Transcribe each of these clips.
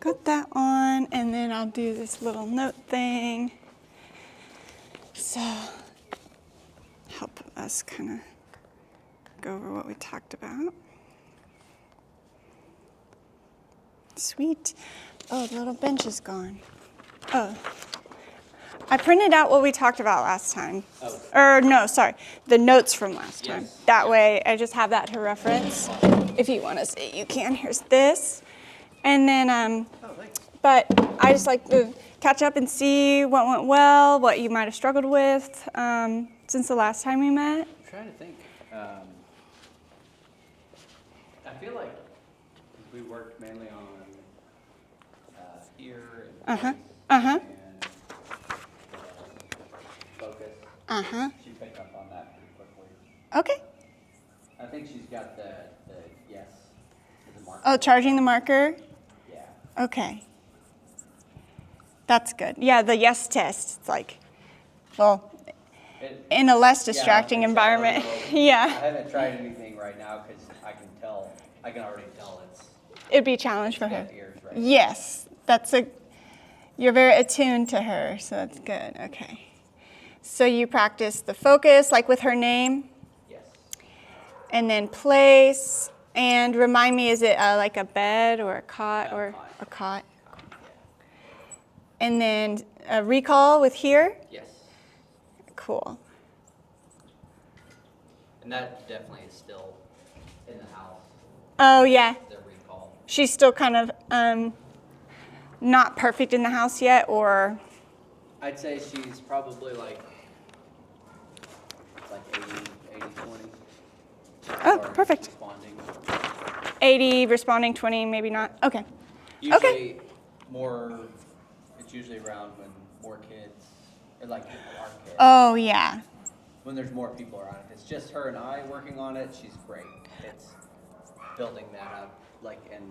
got that on, and then I'll do this little note thing. So, help us kind of go over what we talked about. Sweet. Oh, the little bench is gone. Oh. I printed out what we talked about last time. Oh. Or no, sorry, the notes from last time. Yes. That way I just have that to reference. If you want to see, you can. Here's this. And then, but I just like to catch up and see what went well, what you might have struggled with since the last time we met. I'm trying to think. I feel like we worked mainly on ear and voice and focus. She picked up on that pretty quickly. Okay. I think she's got the yes as a marker. Oh, charging the marker? Yeah. Okay. That's good. Yeah, the yes test. It's like, well, in a less distracting environment. I Yeah. haven't tried anything right now because I can already tell It'd be a challenge for her. got ears right. Yes. You're very attuned to her, so that's good. Okay. So you practice the focus, like with her name? Yes. And then place, and remind me, is it like a bed or a cot or a cot? And then recall with here? Yes. Cool. And that definitely is still in the house, Oh yeah, the recall. she's still kind of not perfect in the house yet, or? I'd say she's probably like 80-20. Oh, Or perfect. Responding. 80 responding, 20 maybe not. Okay. Usually it's usually around when more kids, or like people are kids. Oh yeah. When there's more people around. If it's just her and I working on it, she's great. It's building that up like in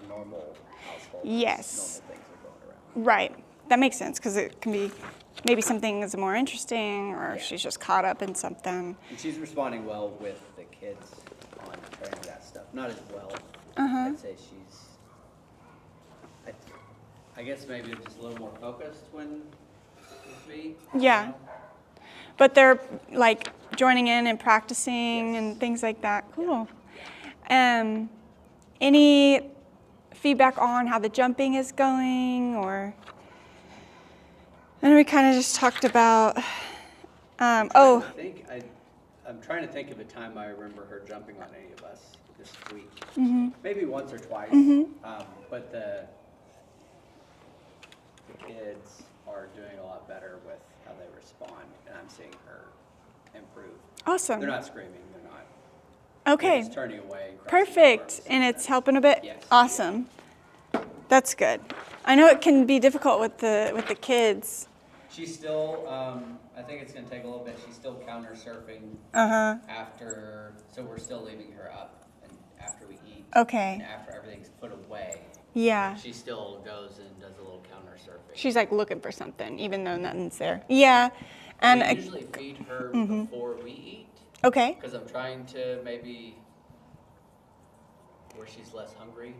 a normal household. Yes. Normal things are going around. Right. That makes sense because it can be maybe something is more interesting, or she's just caught up in something. And she's responding well with the kids on training that stuff. Not as well. I'd say she's, I guess maybe just a little more focused when with me. Yeah. But they're like joining in and practicing and things like that. Cool. Any feedback on how the jumping is going, or? And we kind of just talked about. I'm trying to think of a time I remember her jumping on any of us this week. Maybe once or twice. But the kids are doing a lot better with how they respond, and I'm seeing her improve. Awesome. They're not screaming. They're not. Okay. They're just turning away. And crossing Perfect. arms. And it's helping a bit? Yes. Awesome. That's good. I know it can be difficult with the kids. She's still, I think it's going to take a little bit. She's still counter surfing after, so we're still leaving her up and after we eat. Okay. And after everything's put away, Yeah. she still goes and does a little counter surfing. She's like looking for something, even though nothing's there. Yeah. And we usually feed her before we eat. Okay. Because I'm trying to maybe where she's less hungry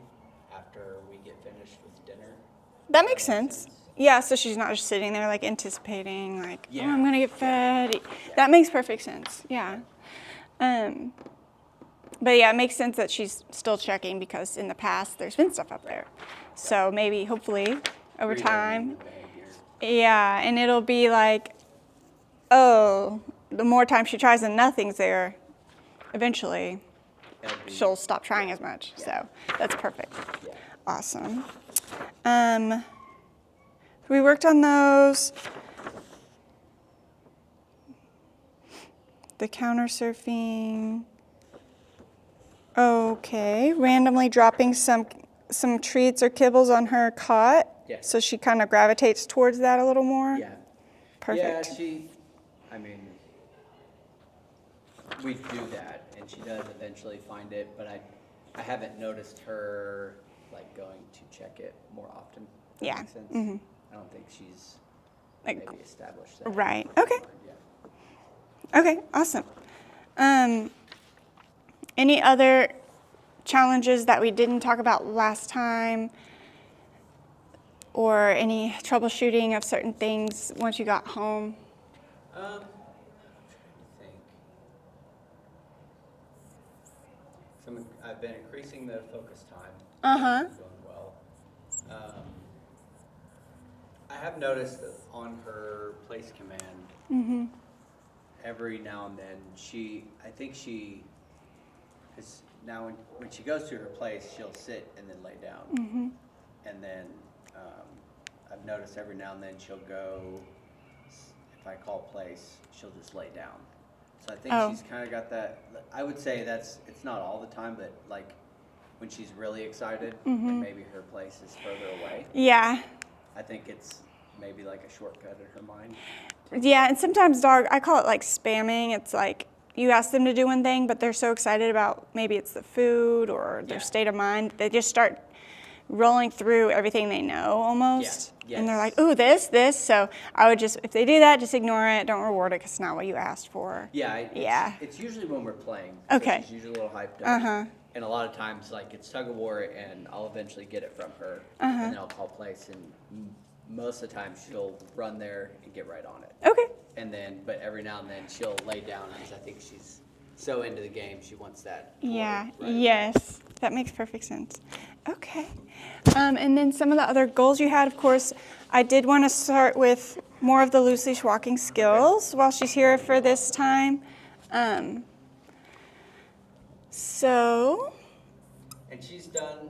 after we get finished with dinner. That makes sense. Yeah, so she's not just sitting there like anticipating, like, oh, I'm gonna get fed. That makes perfect sense. Yeah. But yeah, it makes sense that she's still checking because in the past there's been stuff up there. So maybe, hopefully, over time. Yeah, and it'll be like, oh, the more time she tries and nothing's there, eventually she'll stop trying as much. So that's perfect. Awesome. We worked on those. The counter surfing. Okay, randomly dropping some treats or kibbles on her cot. Yes. So she kind of gravitates towards that a little more. Yeah. Perfect. Yeah, we do that, and she does eventually find it, but I haven't noticed her like going to check it more often. Yeah. Makes sense. I don't think she's Like, maybe established that. right. Okay. Yeah. Okay. Awesome. Any other challenges that we didn't talk about last time? or any troubleshooting of certain things once you got home? I'm trying to think. I've been increasing the focus time. Uh-huh. It's going well. I have noticed that on her place command, every now and then I think she, because now when she goes to her place, she'll sit and then lay down. And then I've noticed every now and then she'll go, if I call place, she'll just lay down. So I think she's kind of got that. I would say it's not all the time, but like when she's really excited and maybe her place is further away. Yeah. I think it's maybe like a shortcut in her mind. Yeah, and sometimes I call it like spamming. It's like you ask them to do one thing, but they're so excited about maybe it's the food or their state of mind. They just start rolling through everything they know almost. Yeah. Yes. And they're like, ooh, this. So I would just, if they do that, just ignore it. Don't reward it because it's not what you asked for. Yeah. It's usually when we're playing. Okay. She's usually a little hyped up. And a lot of times, like, it's tug of war, and I'll eventually get it from her. And then I'll call place, and most of the time she'll run there and get right on it. Okay. And then, but every now and then she'll lay down because I think she's so into the game, she wants that. Yeah, right. yes, that makes perfect sense. Okay. And then some of the other goals you had, of course, I did want to start with more of the loose leash walking skills while she's here for this time. So. And she's done,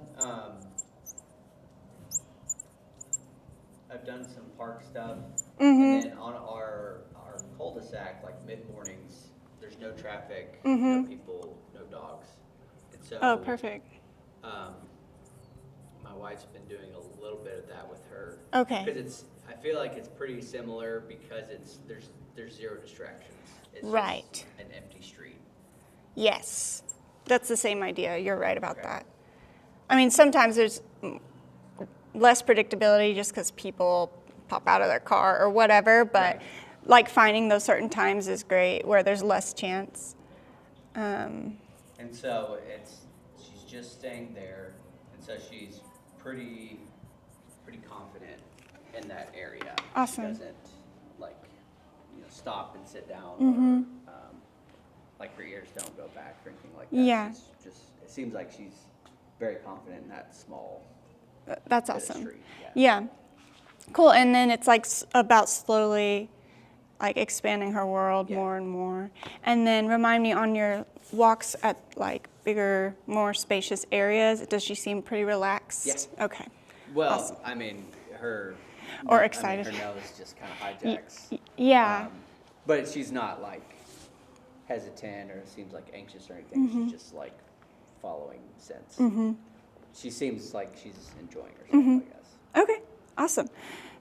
I've done some park stuff. And then on our cul-de-sac, like mid-mornings, there's no traffic, no people, no dogs. And so, Oh, perfect. my wife's been doing a little bit of that with her. Okay. Because I feel like it's pretty similar because there's zero distractions. It's Right. just an empty street. Yes, that's the same idea. You're right about that. I mean, sometimes there's less predictability just because people pop out of their car or whatever, but like finding those certain times is great where there's less chance. And so she's just staying there, and so she's pretty confident in that area. Awesome. She doesn't stop and sit down, or like her ears don't go back or anything like that. Yeah. It seems like she's very confident in that small. That's bit of awesome. street. Yeah. Cool. And then it's like about slowly like expanding her world more and more. And then remind me on your walks at like bigger, more spacious areas, does she seem pretty relaxed? Yeah. Okay. Well, Awesome. I mean, her. Or excited. her nose just kind of hijacks. Yeah. But she's not like hesitant or seems like anxious or anything. She's just like following sense. She seems like she's enjoying herself, I guess. Okay. Awesome.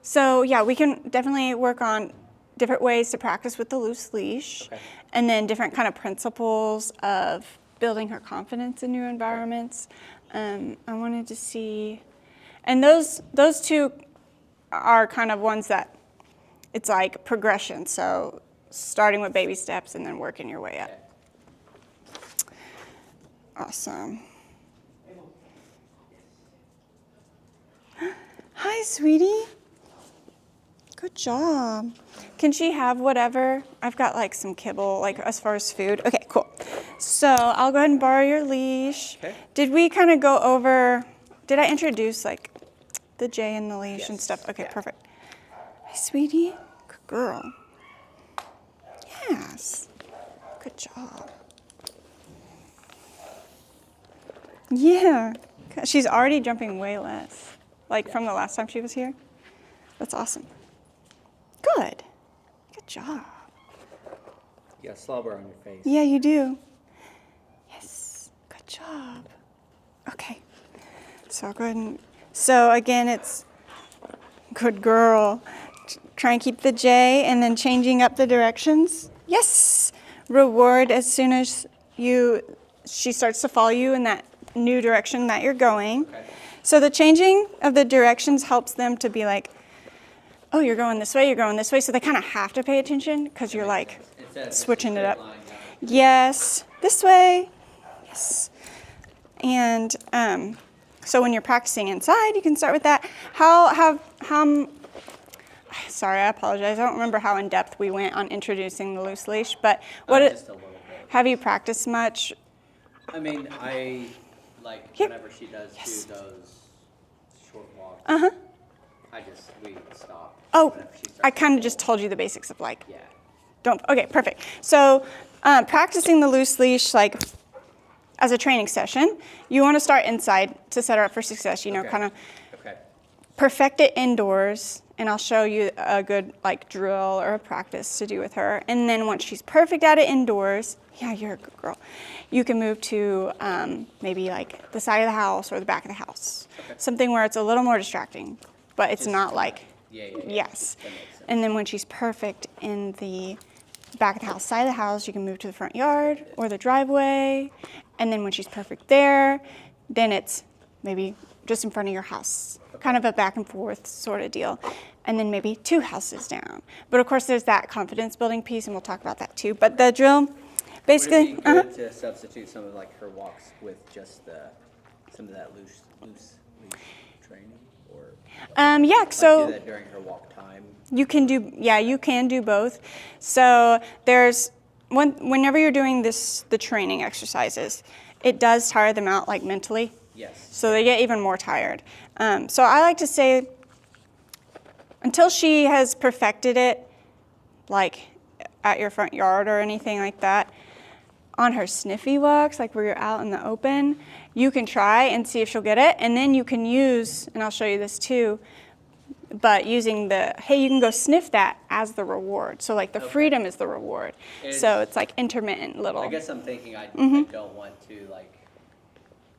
So yeah, we can definitely work on different ways to practice with the loose leash, and then different kind of principles of building her confidence in new environments. I wanted to see, and those two are kind of ones that it's like progression. So starting with baby steps and then working your way up. Awesome. Hi, sweetie. Good job. Can she have whatever? I've got like some kibble, like as far as food. Okay, cool. So I'll go ahead and borrow your leash. Okay. Did we kind of go over, did I introduce like the J and the leash and Yes. stuff? Okay, Yeah. perfect. Hi, sweetie. Good girl. Yes. Good job. Yeah. She's already jumping way less, like from the last time she was here. That's awesome. Good. Good job. You got slobber on your face. Yeah, you do. Yes. Good job. Okay. So I'll go ahead and, so again, it's good girl. Try and keep the J and then changing up the directions. Yes. Reward as soon as she starts to follow you in that new direction that you're going. Okay. So the changing of the directions helps them to be like, oh, you're going this way, you're going this way. So they kind of have to pay attention because you're like switching it up. Yes, this way. Yes. And So when you're practicing inside, you can start with that. Sorry, I apologize. I don't remember how in depth we went on introducing the loose leash, but Just a little bit. have you practiced much? I mean, I like whenever she does do those short walks. We stop. Oh, whenever she starts I kind of to just pull. told you the basics of like, Yeah. okay, perfect. So practicing the loose leash, like as a training session, you want to start inside to set her up for success, you know, kind of perfect it indoors, and I'll show you a good like drill or a practice to do with her. And then once she's perfect at it indoors, yeah, you're a good girl, you can move to maybe like the side of the house or the back of the house. Something where it's a little more distracting, but it's not like, yes. And then when she's perfect in the back of the house, side of the house, you can move to the front yard or the driveway. And then when she's perfect there, then it's maybe just in front of your house, kind of a back and forth sort of deal. And then maybe 2 houses down. But of course there's that confidence building piece, and we'll talk about that too. But the drill, basically. Would it be good to substitute some of like her walks with just some of that loose leash training, or So do that during her walk time? you can do both. So there's whenever you're doing the training exercises, it does tire them out like mentally. Yes. So they get even more tired. So I like to say, until she has perfected it, like at your front yard or anything like that, on her sniffy walks, like where you're out in the open, you can try and see if she'll get it. And then you can use, and I'll show you this too, but using hey, you can go sniff that as the reward. So like the freedom is the reward. So it's like intermittent little. I guess I'm thinking I don't want to like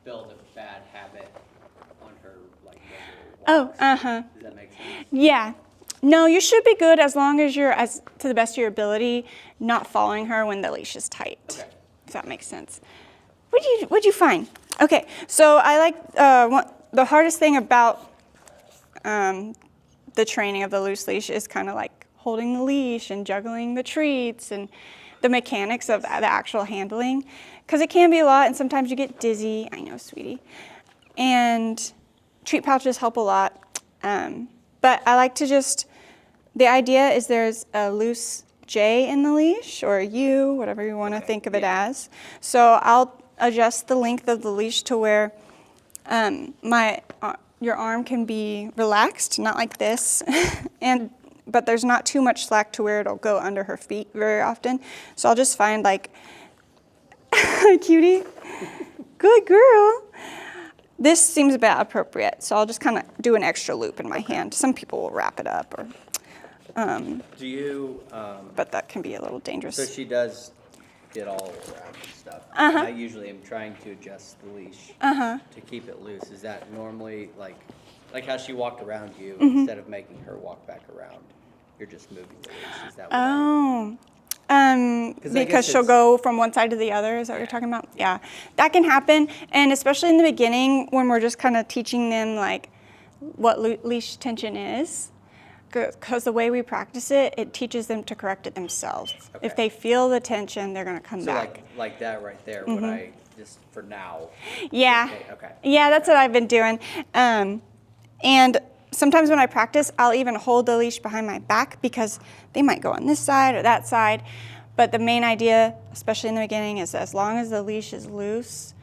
build a bad habit on her like regular walks. Does that make sense? Yeah. No, you should be good as long as you're, as to the best of your ability, not following her when the leash is tight. Okay. If that makes sense. What'd you find? Okay, so I like, the hardest thing about the training of the loose leash is kind of like holding the leash and juggling the treats and the mechanics of the actual handling, because it can be a lot and sometimes you get dizzy. I know, sweetie. And treat pouches help a lot. But I like to the idea is there's a loose J in the leash, or a U, whatever you want to think of it as. So I'll adjust the length of the leash to where your arm can be relaxed, not like this, but there's not too much slack to where it'll go under her feet very often. So I'll just find like, cutie, good girl. This seems about appropriate, so I'll just kind of do an extra loop in my hand. Some people will wrap it up, or Do you? but that can be a little dangerous. So she does get all around and stuff. And I usually am trying to adjust the leash to keep it loose. Is that normally like how she walked around you, instead of making her walk back around, you're just moving the leash? Is that what Because she'll go from one side to the other, is that what you're talking about? Yeah, that can happen, and especially in the beginning when we're just kind of teaching them like what leash tension is, because the way we practice it, it teaches them to correct it themselves. Okay. If they feel the tension, they're going to come So back. like that right there, would I just for now? Yeah. Okay. Yeah, that's what I've been doing. And sometimes when I practice, I'll even hold the leash behind my back because they might go on this side or that side. But the main idea, especially in the beginning, is as long as the leash is loose,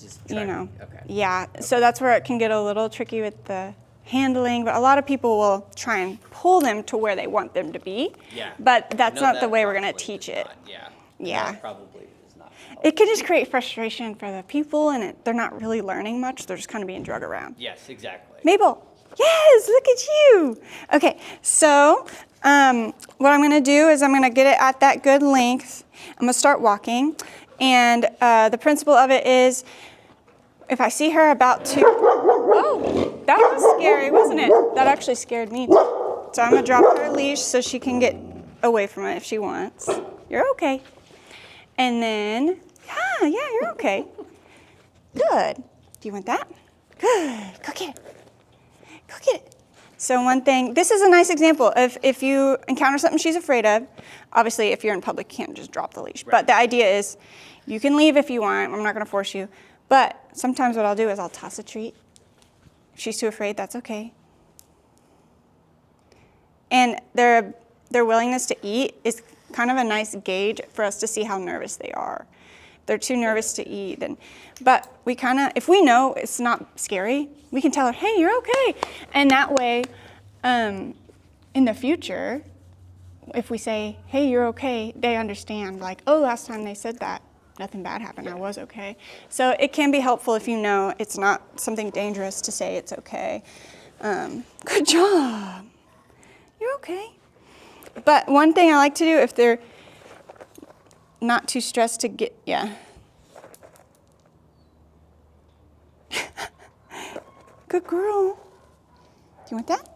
Just you know. Okay. Yeah, so that's where it can get a little tricky with the handling. But a lot of people will try and pull them to where they want them to be. Yeah. But that's No, not the that way we're going to probably teach is it. not- Yeah. Yeah. That probably is not. It can just create frustration for the people, and they're not really learning much. They're just kind of being drug around. Yes, exactly. Mabel, yes, look at you. Okay, so what I'm gonna do is I'm gonna get it at that good length. I'm gonna start walking, and the principle of it is if I see her about to, oh, that was scary, wasn't it? That actually scared me. So I'm gonna drop her leash so she can get away from it if she wants. You're okay. And then, yeah, you're okay. Good. Do you want that? Good. Go get it. Go get it. So one thing, this is a nice example of if you encounter something she's afraid of, obviously if you're in public, you can't just drop the leash. Right. But the idea is you can leave if you want. I'm not going to force you. But sometimes what I'll do is I'll toss a treat If she's too afraid, that's okay. And their willingness to eat is kind of a nice gauge for us to see how nervous they are. If they're too nervous to eat, but we kind of, if we know it's not scary, we can tell her, hey, you're okay. And that way, in the future, if we say, hey, you're okay, they understand, like, oh, last time they said that, nothing bad happened, I was okay. So it can be helpful if you know it's not something dangerous to say it's okay. Good job. You're okay. But one thing I like to do if they're not too stressed to get, yeah. Good girl. Do you want that?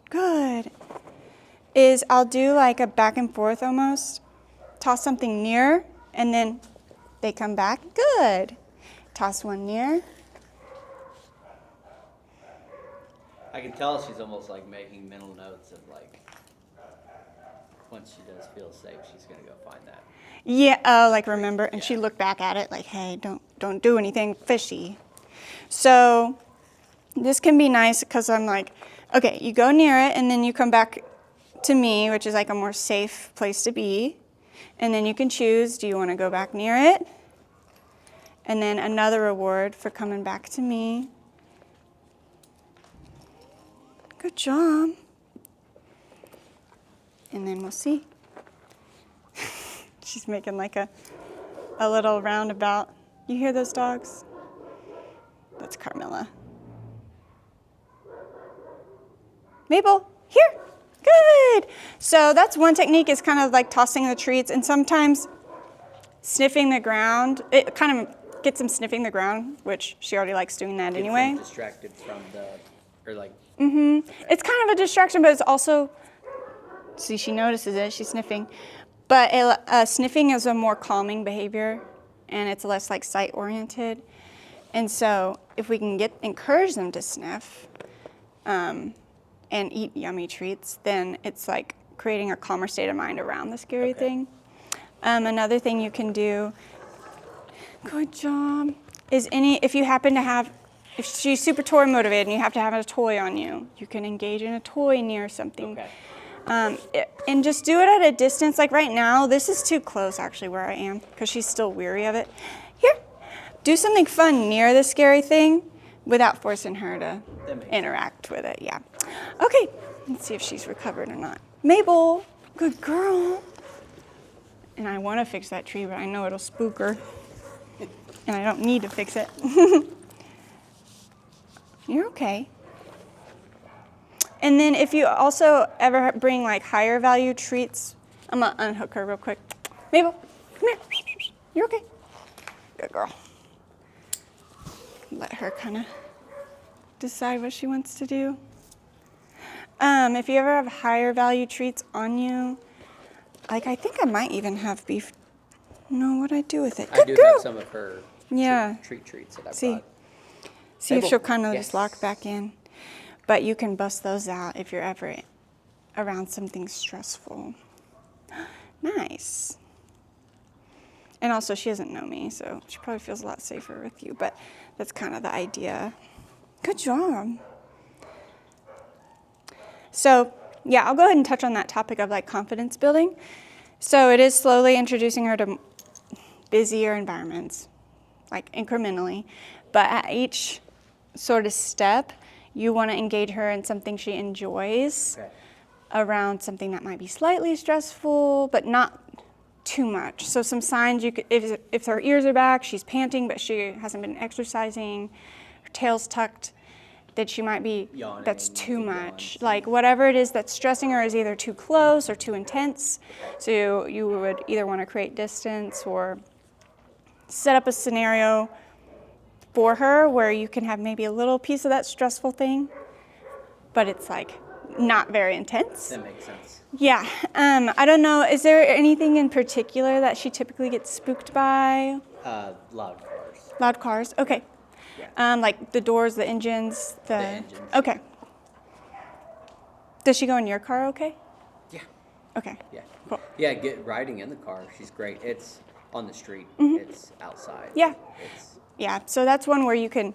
Good. Is I'll do like a back and forth almost. Toss something near, and then they come back. Good. Toss one near. I can tell she's almost like making mental notes of like, once she does feel safe, she's gonna go find that. Yeah, like remember, and she looked back at it like, hey, don't do anything fishy. So this can be nice because I'm like, okay, you go near it, and then you come back to me, which is like a more safe place to be. And then you can choose, do you want to go back near it? And then another reward for coming back to me. Good job. And then we'll see. She's making like a little roundabout. You hear those dogs? That's Carmilla. Mabel, here. Good. So that's one technique, is kind of like tossing the treats, and sometimes sniffing the ground. It kind of gets them sniffing the ground, which she already likes doing that anyway. Gets them distracted from or like. It's kind of a distraction, but it's also, see, she notices it, she's sniffing. But sniffing is a more calming behavior, and it's less like sight-oriented. And so if we can encourage them to sniff, and eat yummy treats, then it's like creating a calmer state of mind around the scary thing. Another thing you can do, good job, is if you happen to have, if she's super toy motivated and you have to have a toy on you, you can engage in a toy near something. And just do it at a distance. Like right now, this is too close actually where I am because she's still weary of it. Here, do something fun near the scary thing without forcing her to interact with it, yeah. Okay, let's see if she's recovered or not. Mabel, good girl. And I want to fix that tree, but I know it'll spook her. And I don't need to fix it. You're okay. And then if you also ever bring like higher value treats, I'm gonna unhook her real quick. Mabel, come here. You're okay. Good girl. Let her kind of decide what she wants to do. If you ever have higher value treats on you, like I think I might even have beef. No, what'd I do with it? I do have some of her treats that I've bought. See if she'll kind of just lock back in. But you can bust those out if you're ever around something stressful. Nice. And also, she doesn't know me, so she probably feels a lot safer with you. But that's kind of the idea. Good job. So, yeah, I'll go ahead and touch on that topic of like confidence building. So it is slowly introducing her to busier environments, like incrementally. But at each sort of step, you want to engage her in something she enjoys around something that might be slightly stressful, but not too much. So some signs you could, if her ears are back, she's panting, but she hasn't been exercising, her tail's tucked, that she might be, yawning, that's too much. Like whatever it is that's stressing her is either too close or too intense. So you would either want to create distance or set up a scenario for her where you can have maybe a little piece of that stressful thing, but it's like not very intense. That makes sense. Yeah. I don't know. Is there anything in particular that she typically gets spooked by? Loud cars. Loud cars. Okay. Yeah. Like the doors, the engines, the engines. Okay. Does she go in your car okay? Yeah. Okay. Yeah. Cool. Yeah, riding in the car. She's great. It's on the street. Mm-hmm. It's outside. Yeah. Yeah. So that's one where you can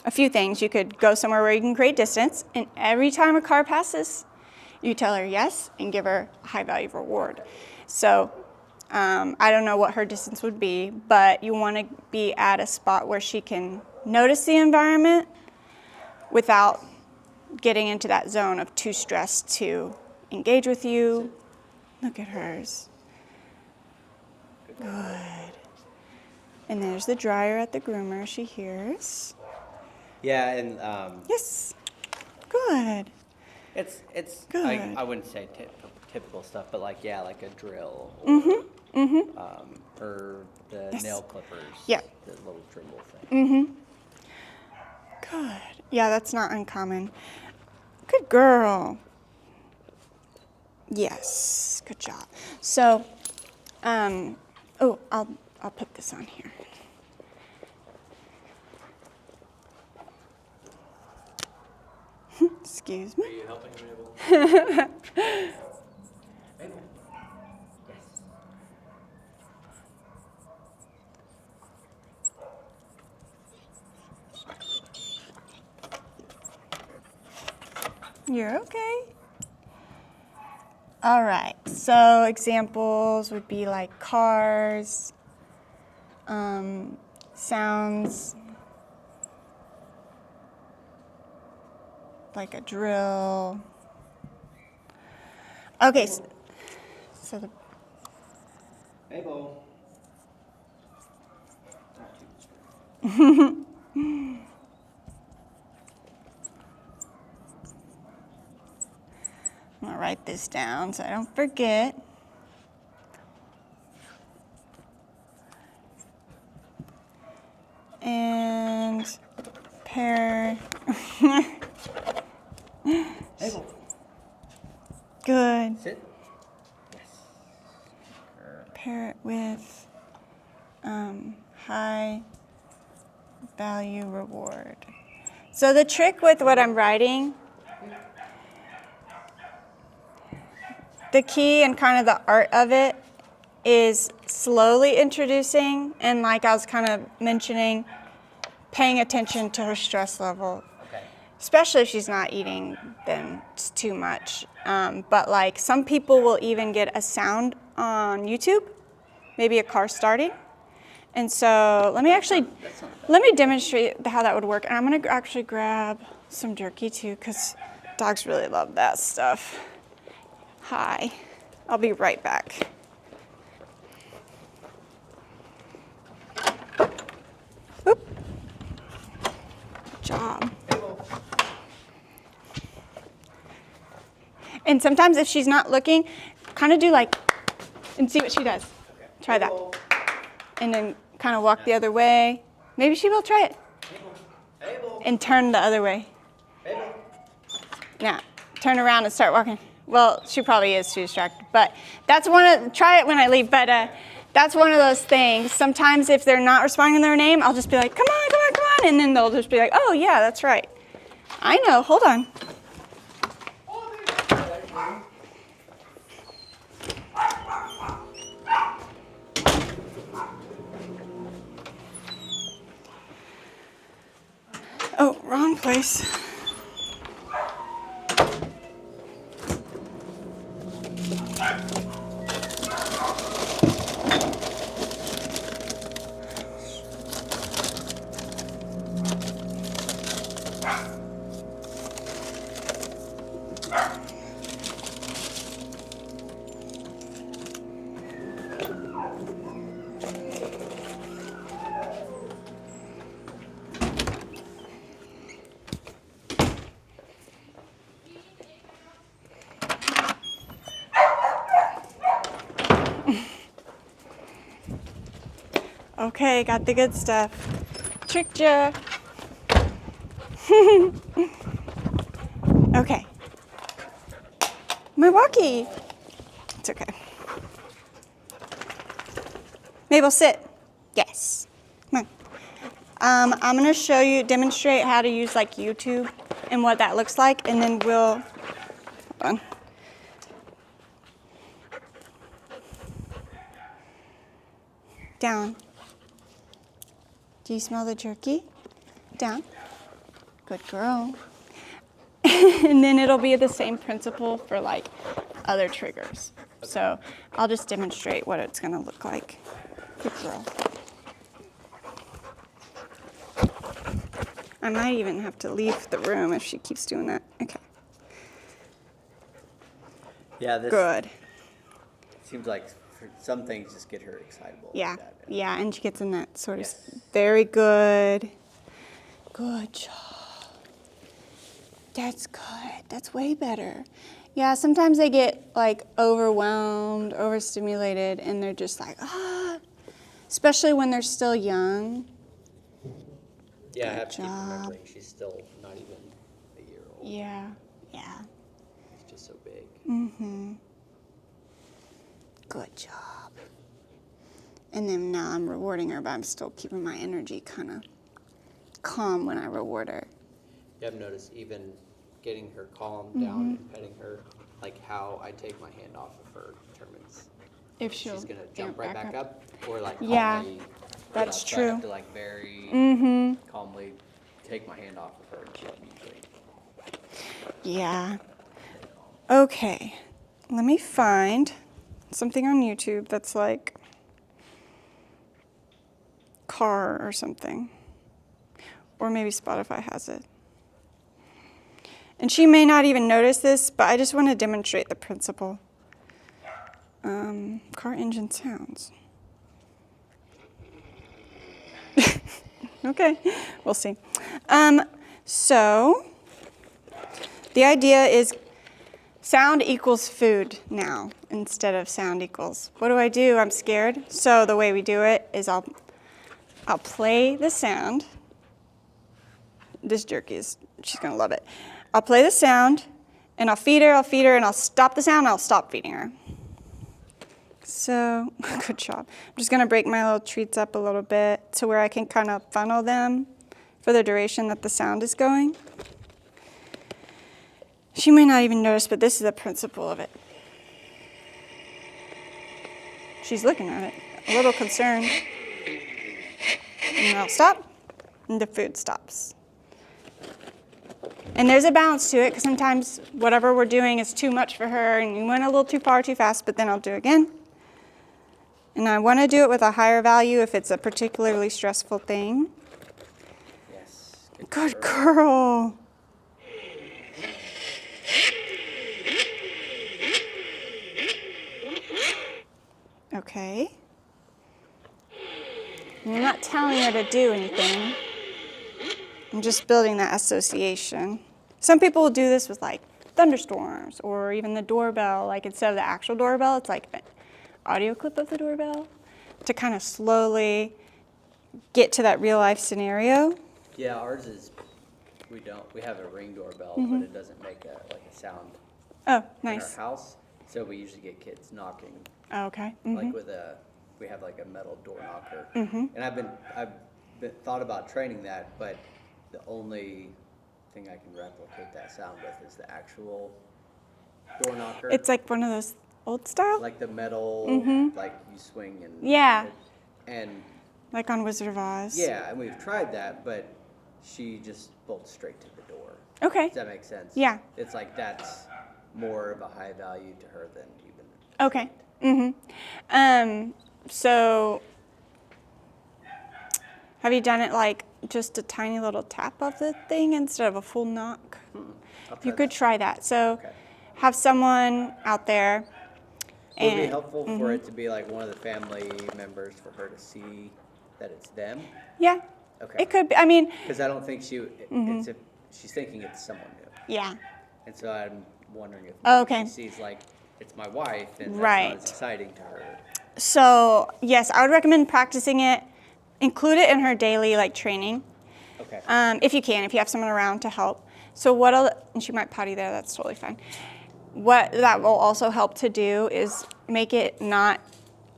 a few things. You could go somewhere where you can create distance, and every time a car passes, you tell her yes and give her a high value reward. So I don't know what her distance would be, but you want to be at a spot where she can notice the environment without getting into that zone of too stressed to engage with you. Look at hers. Good. And there's the dryer at the groomer. She hears. Yeah, and Yes. Good. it's Good. I wouldn't say typical stuff, but like like a drill or the Yes. nail clippers. Yeah. The little dribble thing. Good. Yeah, that's not uncommon. Good girl. Yes. Good job. So, oh, I'll put this on here. Excuse me. Are you helping Mabel? Mabel. Yes. You're okay. All right, so examples would be like cars, sounds like a drill. Okay, so the Mabel. I'm gonna write this down so I don't forget. And pair. Mabel. Good. Sit. Yes. Pair it with high value reward. So the trick with what I'm writing, the key and kind of the art of it is slowly introducing, and like I was kind of mentioning, paying attention to her stress level. Okay. Especially if she's not eating, then it's too much. But like some people will even get a sound on YouTube, maybe a car starting. And so let me demonstrate how that would work. And I'm gonna actually grab some jerky too, because dogs really love that stuff. Hi, I'll be right back. Oop. Good job. And sometimes if she's not looking, kind of do like, and see what she does. Okay. Try that. And then kind of walk the other way. Maybe she will try it. Mabel. And turn the other way. Mabel. Now, turn around and start walking. Well, she probably is too distracted, but that's try it when I leave, but that's one of those things. Sometimes if they're not responding to their name, I'll just be like, come on, come on, come on. And then they'll just be like, oh yeah, that's right. I know, hold on. Oh, wrong place. Okay, got the good stuff. Tricked ya. Okay. My walkie. It's okay. Mabel, sit. Yes. Come on. I'm gonna demonstrate how to use like YouTube and what that looks like, and then we'll, hold on. Down. Do you smell the jerky? Down. Good girl. And then it'll be the same principle for like other triggers. So I'll just demonstrate what it's going to look like. Good girl. I might even have to leave the room if she keeps doing that. Okay. Yeah, this Good. seems like for some things just get her excitable. Yeah. Like that. Yeah, and she gets in that sort of. Yes. Very good. Good job. That's good. That's way better. Yeah, sometimes they get like overwhelmed, overstimulated, and they're just like, ah, especially when they're still young. Yeah, I Good have to keep job. remembering she's still not even a year old. Yeah, yeah. She's just so big. Mm-hmm. Good job. And then now I'm rewarding her, but I'm still keeping my energy kind of calm when I reward her. You have noticed even getting her calmed down and petting her, like how I take my hand off of her determines If she'll she's gonna get jump right back up or like Yeah, calmly. that's So I have true. to like very calmly take my hand off of her and she'll usually. Yeah. Okay. Let me find something on YouTube that's like car or something. Or maybe Spotify has it. And she may not even notice this, but I just want to demonstrate the principle. Car engine sounds. Okay, we'll see. So the idea is sound equals food now instead of sound equals. What do? I'm scared. So the way we do it is I'll play the sound. This jerky she's gonna love it. I'll play the sound and I'll feed her, and I'll stop the sound, and I'll stop feeding her. So, good job. I'm just gonna break my little treats up a little bit to where I can kind of funnel them for the duration that the sound is going. She may not even notice, but this is the principle of it. She's looking at it, a little concerned. And I'll stop, and the food stops. And there's a balance to it, because sometimes whatever we're doing is too much for her, and you went a little too far too fast, but then I'll do it again. And I want to do it with a higher value if it's a particularly stressful thing. Yes. Good girl. Okay. And I'm not telling her to do anything. I'm just building that association. Some people will do this with like thunderstorms or even the doorbell. Like instead of the actual doorbell, it's like an audio clip of the doorbell to kind of slowly get to that real life scenario. Yeah, ours is, we have a Ring doorbell, but it doesn't make a sound Oh, in our nice. house. So we usually get kids knocking, Oh, okay. like we have like a metal door knocker. And I've been thought about training that, but the only thing I can replicate that sound with is the actual door knocker. It's like one of those old style? like the metal, like you swing and Yeah. and Like on Wizard of Oz. yeah, and we've tried that, but she just bolts straight to the door. Okay. Does that make sense? Yeah. It's like that's more of a high value to her than even. Okay. So have you done it like just a tiny little tap of the thing instead of a full knock? You could try that. So Okay. have someone out there. Would it be And helpful for it to be like one of the family members for her to see that it's them? yeah, Okay. it could be. I mean, Because I don't think it's if she's thinking it's someone new, yeah. and so I'm wondering if Okay. she sees like it's my wife, and that's Right. not as exciting to her. So yes, I would recommend practicing it. Include it in her daily like training, Okay. if you can, if you have someone around to help. So and she might potty there. That's totally fine. What that will also help to do is make it not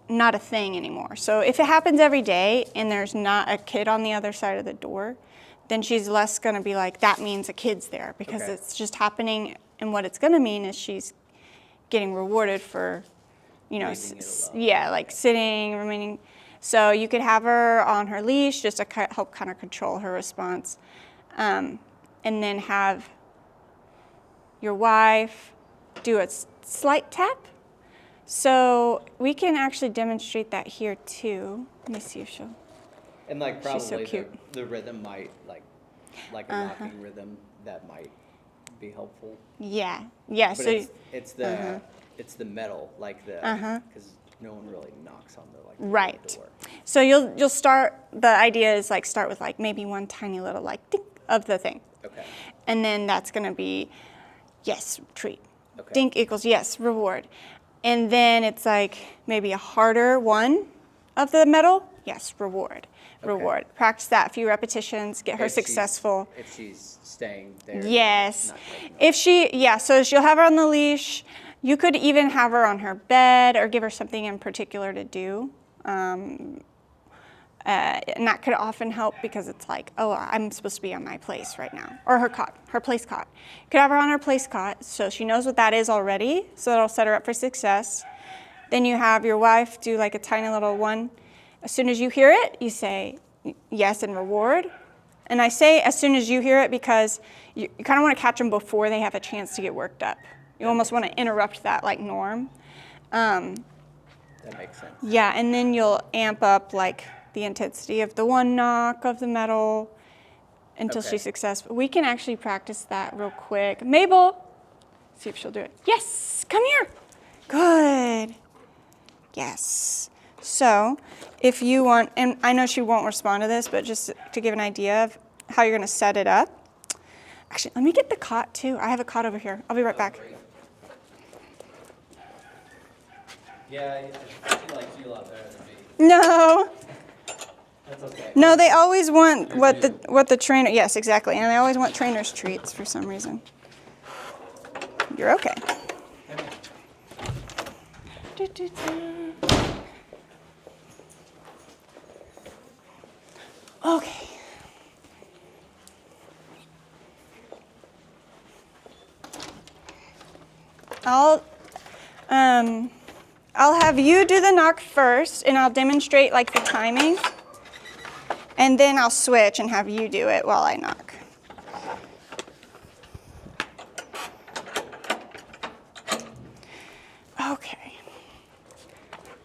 a thing anymore. So if it happens every day and there's not a kid on the other side of the door, then she's less going to be like, that means a kid's there, because Okay. it's just happening. And what it's going to mean is she's getting rewarded for, Leaving it alone. yeah, like sitting, remaining. So you could have her on her leash just to help kind of control her response. and then have your wife do a slight tap. So we can actually demonstrate that here too. Let me see if she'll. And like She's so probably cute. the rhythm might like a knocking rhythm that might be helpful. Yeah. But So it's the metal, like the because no one really knocks on the like the right. door. So you'll start. The idea is like start with like maybe one tiny little like dink of the thing. Okay. And then that's gonna be yes, treat. Okay. Dink equals yes, reward. And then it's like maybe a harder one of the metal. Yes, reward. Okay. Reward. Practice that a few repetitions, get her If she's- successful. If she's staying there. Yes. Not taking If so she'll have her on the leash. You could even have her on her bed or give her something in particular to do. And that could often help because it's like, oh, I'm supposed to be on my place right now. Or her cot, her place cot. You could have her on her place cot so she knows what that is already. So that'll set her up for success. Then you have your wife do like a tiny little one. As soon as you hear it, you say yes and reward. And I say as soon as you hear it because you kind of want to catch them before they have a chance to get worked up. You almost want to interrupt that like norm. That makes sense. Yeah, and then you'll amp up like the intensity of the one knock of the metal until Okay. she's successful. We can actually practice that real quick. Mabel, see if she'll do it. Yes, come here. Good. Yes. So if you want, and I know she won't respond to this, but just to give an idea of how you're gonna set it up. Actually, let me get the cot too. I have a cot over here. I'll be right back. Yeah, she likes you a lot better than me. No. That's okay. No, they always want what the trainer. Yes, exactly, and they always want trainers' treats for some reason. You're okay. Okay. I'll have you do the knock first, and I'll demonstrate like the timing. And then I'll switch and have you do it while I knock. Okay.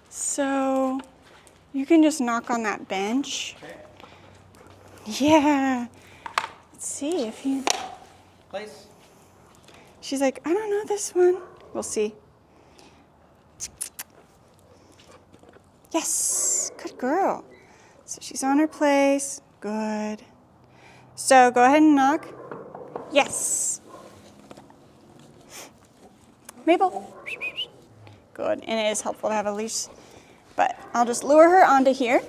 So you can just knock on that bench. Yeah. Let's see if you. Place. She's like, I don't know this one. We'll see. Yes. Good girl. So she's on her place. Good. So go ahead and knock. Yes. Mabel. Good. And it is helpful to have a leash. But I'll just lure her onto here.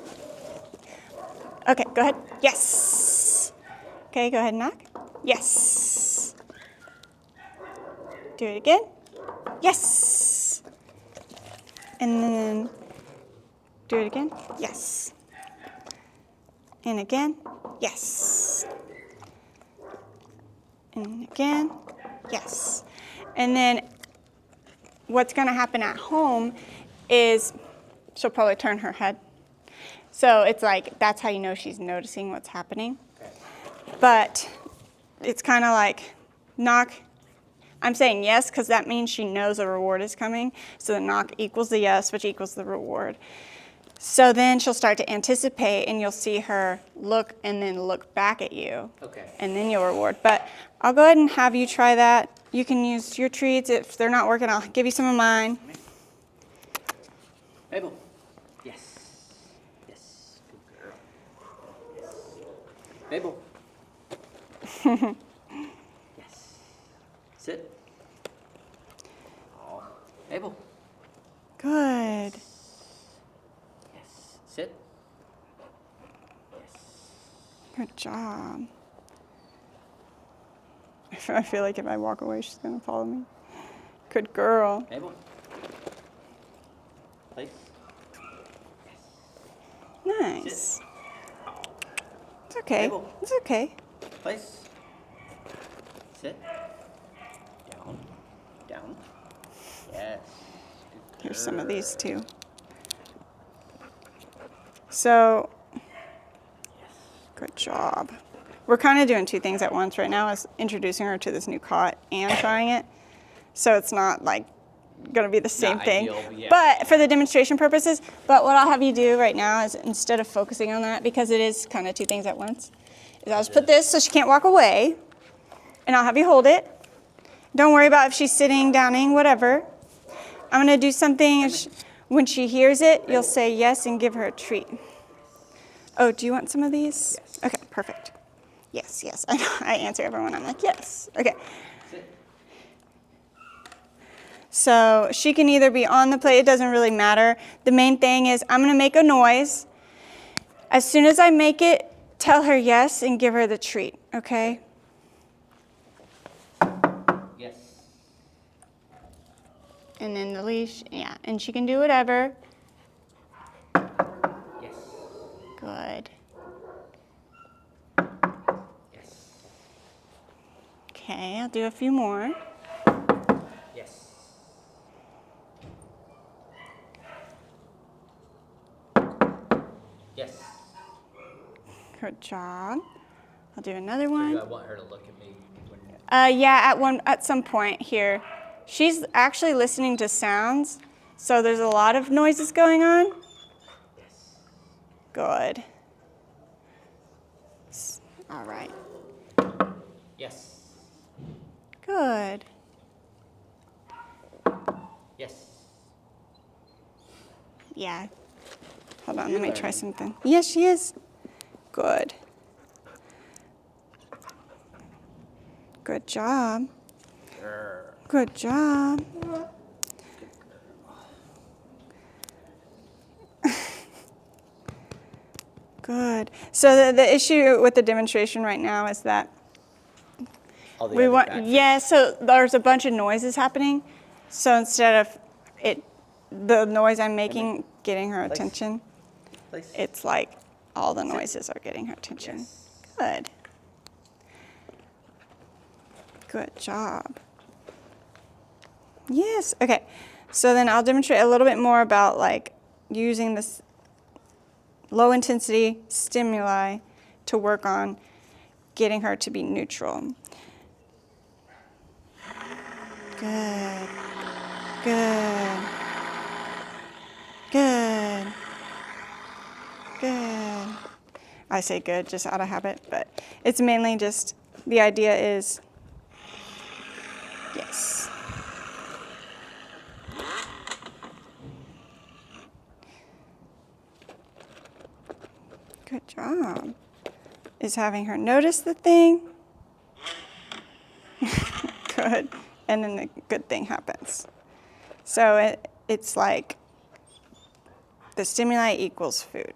Okay, go ahead. Yes. Okay, go ahead and knock. Yes. Do it again. Yes. And then do it again. Yes. And again. Yes. And again. Yes. And then what's going to happen at home is she'll probably turn her head. So it's like, that's how you know she's noticing what's happening. But it's kind of like knock. I'm saying yes because that means she knows a reward is coming. So the knock equals the yes, which equals the reward. So then she'll start to anticipate and you'll see her look and then look back at you. Okay. And then you'll reward. But I'll go ahead and have you try that. You can use your treats. If they're not working, I'll give you some of mine. Mabel. Yes. Yes. Good girl. Yes. Mabel. Yes. Sit. Oh. Mabel. Good. Yes. Sit. Yes. Good job. I feel like if I walk away, she's going to follow me. Good girl. Mabel. Place. Nice. It's okay. Mabel. It's okay. Place. Sit. Down. Down. Yes. Good Here's some of girl. these too. So, good job. we're kind of doing two things at once right now, is introducing her to this new cot and trying it. So it's not like going to be the same Not thing. ideal, but yeah. But for the demonstration purposes, but what I'll have you do right now is, instead of focusing on that, because it is kind of two things at once, is I'll just put this so she can't walk away, and I'll have you hold it. Don't worry about if she's sitting, downing, whatever. I'm going to do something. When she hears it, you'll say yes and give her a treat. Oh, do you want some of these? Yes. Okay, perfect. Yes, yes. I answer everyone. I'm like, yes. Okay. Sit. So she can either be on the plate. It doesn't really matter. The main thing is I'm going to make a noise. As soon as I make it, tell her yes and give her the treat, okay? Yes. And then the leash, yeah. And she can do whatever. Yes. Good. Yes. Okay, I'll do a few more. Yes. Yes. Good job. I'll do another So one. I want her to look at me when Yeah, at some point here. She's actually listening to sounds, so there's a lot of noises going on. yes. Good. All right. Yes. Good. Yes. Yeah. Hold on, let me try something. Yes, she is. Good. Good job. Good job. Good. So the issue with the demonstration right now is that All the we other want, factors. yeah, so there's a bunch of noises happening. So instead of the noise I'm making getting her attention, Place. it's like all the noises are getting her attention. Yes. Good. Good job. Yes. Okay. So then I'll demonstrate a little bit more about like using this low intensity stimuli to work on getting her to be neutral. Good. Good. Good. Good. I say good just out of habit, but it's mainly just the idea is yes. Good job. Is having her notice the thing. Good. And then the good thing happens. So it's like the stimuli equals food.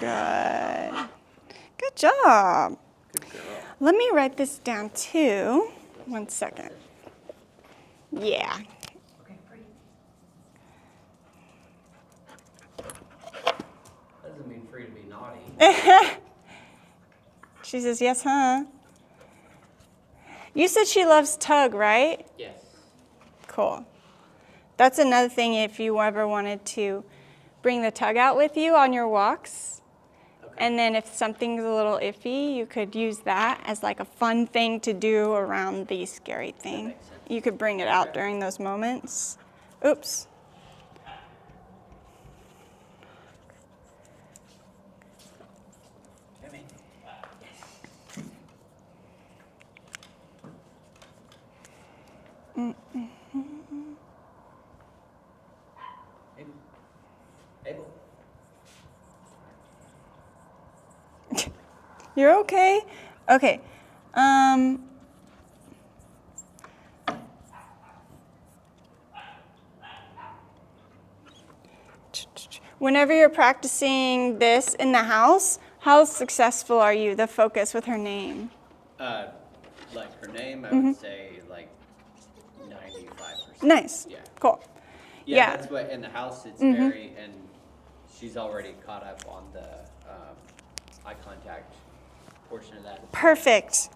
Good. Good job. Good girl. Let me write this down too. 1 second. Yeah. Okay, free. Doesn't mean free to be naughty. She says, yes, huh? You said she loves tug, right? Yes. Cool. That's another thing if you ever wanted to bring the tug out with you on your walks. Okay. And then if something's a little iffy, you could use that as like a fun thing to do around the scary thing. makes sense. You could bring it out Okay. during those moments. Oops. Come in. Mabel. You're okay? Okay. Whenever you're practicing this in the house, how successful are you? The focus with her name. Like her name, I would say like 95%. Nice. Yeah. Cool. Yeah, Yeah. that's what in the house it's very, and she's already caught up on the eye contact portion of that. Perfect.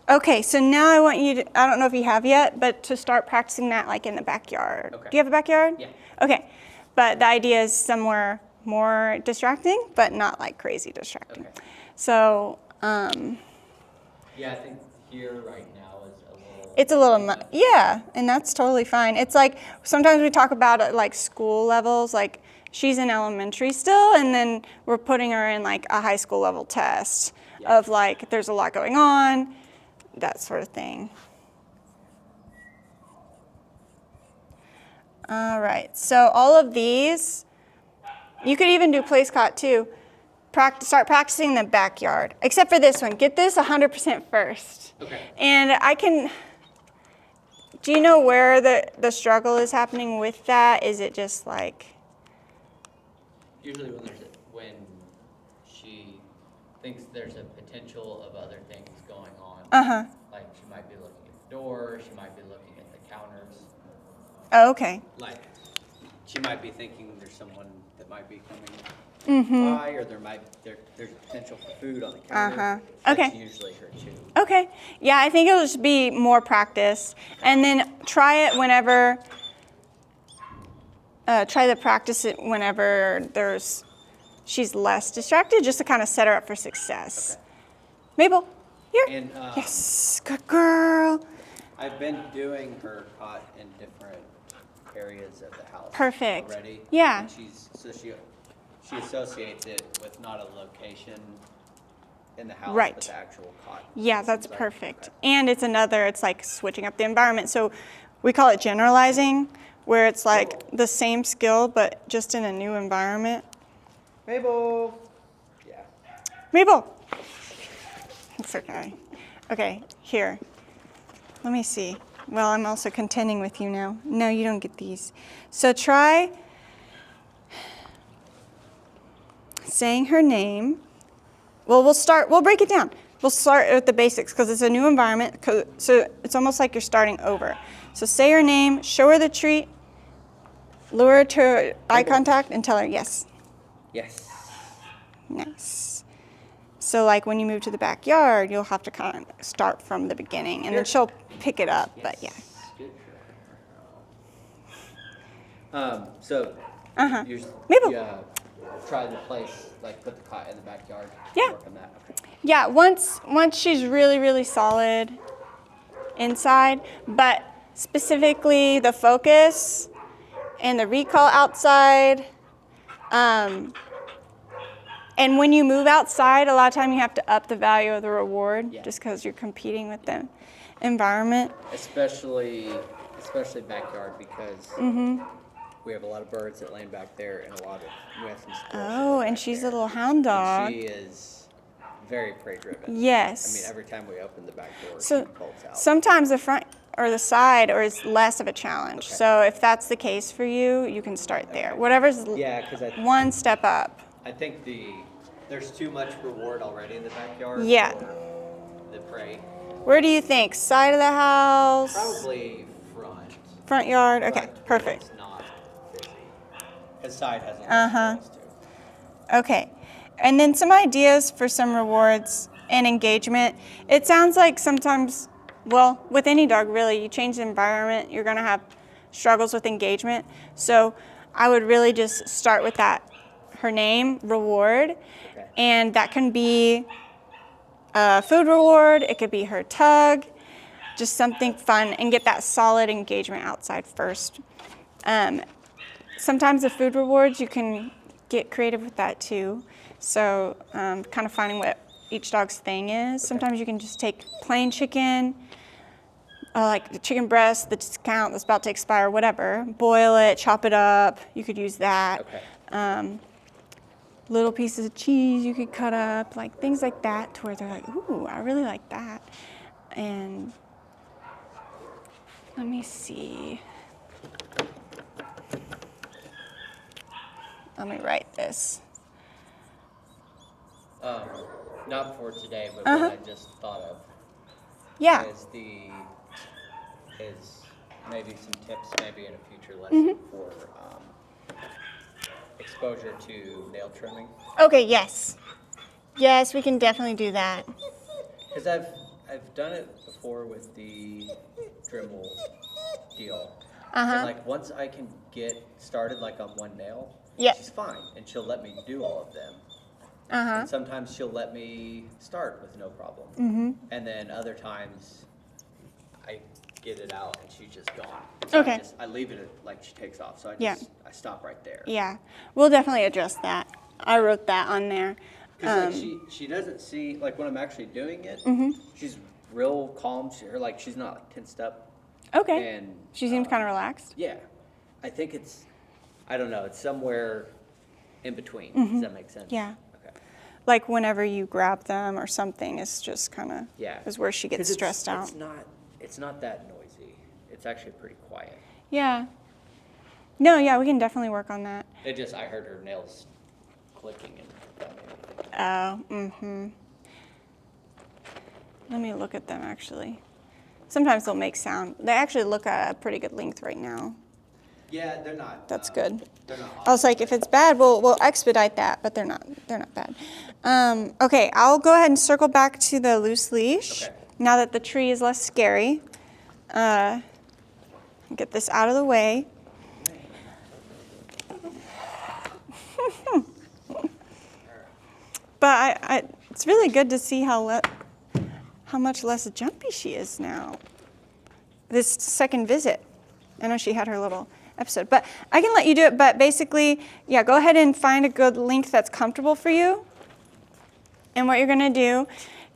Okay, so now I want you to, I don't know if you have yet, but to start practicing that like in the backyard. Okay. Do you have a backyard? Yeah. Okay, but the idea is somewhere more distracting, but not like crazy distracting. Okay. So Yeah, I think here right now is a little. it's a little, yeah, and that's totally fine. It's like sometimes we talk about it like school levels, like she's in elementary still, and then we're putting her in like a high school level test of like there's a lot going on, that sort of thing. All right, so all of these, you could even do place caught too. Start practicing in the backyard, except for this one. Get this 100% first. Okay. And I can, do you know where the struggle is happening with that? Is it just like? Usually when she thinks there's a potential of other things going on, like she might be looking at the door, she might be looking at the counters. Oh, okay. Like she might be thinking there's someone that might be coming by, or there's potential for food on the counter. Okay. That's usually her too. Okay. Yeah, I think it'll just be more practice. And then try it whenever, try to practice it whenever she's less distracted, just to kind of set her up for success. Okay. Mabel, here. And Yes, good girl. I've been doing her caught in different areas of the house. Perfect. Already. Yeah. And she associates it with not a location in the house, Right. but the actual cot. Yeah, that's Seems like- perfect. okay. And it's like switching up the environment. So we call it generalizing, where it's like the same skill, but just in a new environment. Mabel. Yeah. Mabel. It's okay. Okay, here. Let me see. Well, I'm also contending with you now. No, you don't get these. So try saying her name. Well, we'll break it down. We'll start with the basics because it's a new environment. So it's almost like you're starting over. So say her name, show her the treat, lure her to eye contact, and tell her yes. Yes. Nice. So like when you move to the backyard, you'll have to kind of start from the beginning, and then she'll pick it up. But yeah. Good. So. You Mabel. try the place, like put the cot in the backyard. Yeah. Work on that. Okay. Yeah, once she's really, really solid inside, but specifically the focus and the recall outside. And when you move outside, a lot of time you have to up the value of the reward just because you're competing with the environment. Especially backyard because we have a lot of birds that land back there and we have some squirrels. Oh, and she's a little hound dog. And she is very prey driven. Yes. I mean, every time we open the back door, So she bolts out. sometimes the front or the side is less of a challenge. Okay. So if that's the case for you, you can start there. Whatever's Yeah, because one step up. I think there's too much reward already in the backyard. Yeah. For the prey. Where do you think? Side of the house? Probably front. Front yard? Okay, Front, perfect. It's not busy. His side has a lot of squirrels too. Okay. And then some ideas for some rewards and engagement. It sounds like sometimes, well, with any dog really, you change the environment, you're going to have struggles with engagement. So I would really just start with that, her name, reward. Okay. And that can be a food reward, it could be her tug, just something fun, and get that solid engagement outside first. Sometimes the food rewards, you can get creative with that too. So kind of finding what each dog's thing is. Okay. Sometimes you can just take plain chicken, like the chicken breast, the discount that's about to expire, whatever. Boil it, chop it up. You could use that. Okay. Little pieces of cheese you could cut up, like things like that, to where they're like, ooh, I really like that. And let me see. Let me write this. Not for today, but what I just thought of Yeah. is maybe some tips, maybe in a future lesson for exposure to nail trimming. Okay, yes. Yes, we can definitely do that. Because I've done it before with the Dremel deal. And like once I can get started like on one nail, Yeah. she's fine, and she'll let me do all of them. Uh-huh. And sometimes she'll let me start with no problem. Mm-hmm. And then other times, I get it out and she's just gone. So Okay. I leave it like she takes off. So Yeah. I stop right there. Yeah. We'll definitely address that. I wrote that on there. Because she doesn't see, like when I'm actually doing it, she's real calm. She's not like tensed up. Okay. And She seems kind of relaxed. yeah, I think I don't know, it's somewhere in between. Does that make sense? Yeah. Okay. Like whenever you grab them or something, it's just kind of Yeah. is where she gets 'Cause stressed out. It's not that noisy. It's actually pretty quiet. Yeah. No, yeah, we can definitely work on that. I heard her nails clicking and that made me think. Oh, mm-hmm. Let me look at them actually. Sometimes they'll make sound. They actually look at a pretty good length right now. Yeah, they're not. That's good. They're not I was like, if it's bad, we'll expedite that, but they're not bad. Okay, I'll go ahead and circle back to the loose leash. Okay. Now that the tree is less scary. Get this out of the way. But it's really good to see how much less jumpy she is now. This second visit. I know she had her little episode, but I can let you do it. But basically, yeah, go ahead and find a good length that's comfortable for you. And what you're gonna do